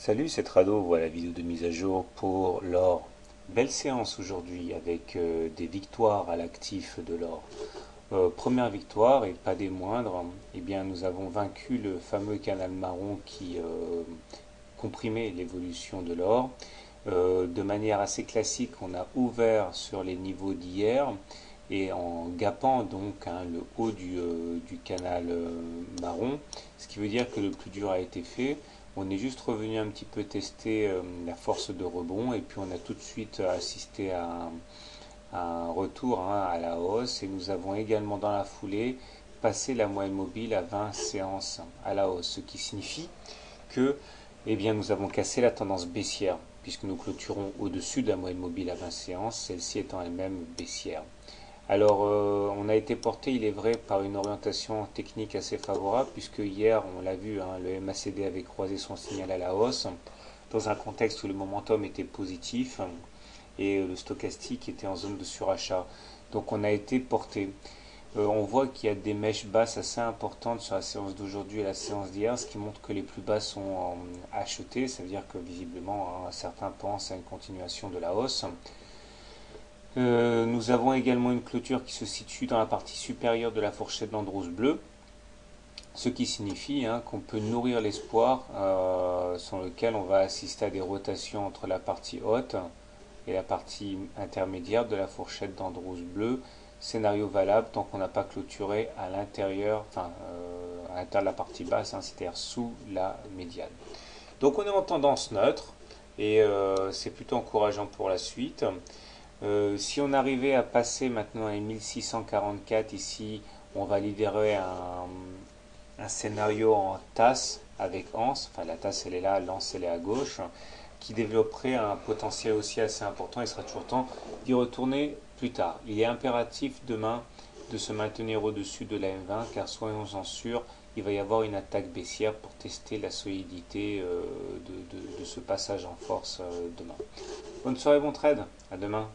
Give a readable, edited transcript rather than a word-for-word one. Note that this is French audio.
Salut, c'est Trado, voilà la vidéo de mise à jour pour l'or. Belle séance aujourd'hui avec des victoires à l'actif de l'or. Première victoire et pas des moindres, eh bien nous avons vaincu le fameux canal marron qui comprimait l'évolution de l'or. De manière assez classique, on a ouvert sur les niveaux d'hier et en gapant donc le haut du canal marron, ce qui veut dire que le plus dur a été fait. On est juste revenu un petit peu tester la force de rebond et puis on a tout de suite assisté à un retour à la hausse et nous avons également dans la foulée passé la moyenne mobile à 20 séances à la hausse, ce qui signifie que eh bien, nous avons cassé la tendance baissière puisque nous clôturons au-dessus de la moyenne mobile à 20 séances, celle-ci étant elle-même baissière. Alors, on a été porté, il est vrai, par une orientation technique assez favorable, puisque hier, on l'a vu, le MACD avait croisé son signal à la hausse, dans un contexte où le momentum était positif et le stochastique était en zone de surachat. Donc, on a été porté. On voit qu'il y a des mèches basses assez importantes sur la séance d'aujourd'hui et la séance d'hier, ce qui montre que les plus bas sont achetées. Ça veut dire que visiblement, certains pensent à une continuation de la hausse. Nous avons également une clôture qui se situe dans la partie supérieure de la fourchette d'Andros bleue, ce qui signifie qu'on peut nourrir l'espoir sur lequel on va assister à des rotations entre la partie haute et la partie intermédiaire de la fourchette d'Andros bleue. Scénario valable tant qu'on n'a pas clôturé à l'intérieur, à l'intérieur de la partie basse, c'est-à-dire sous la médiane. Donc on est en tendance neutre et c'est plutôt encourageant pour la suite. Si on arrivait à passer maintenant à 1644 ici, on validerait un scénario en tasse avec Anse, enfin la tasse elle est là, l'Anse elle est à gauche, qui développerait un potentiel aussi assez important. Il sera toujours temps d'y retourner plus tard. Il est impératif demain de se maintenir au-dessus de la M20 car soyons-en sûrs, il va y avoir une attaque baissière pour tester la solidité de ce passage en force demain. Bonne soirée, bon trade, à demain.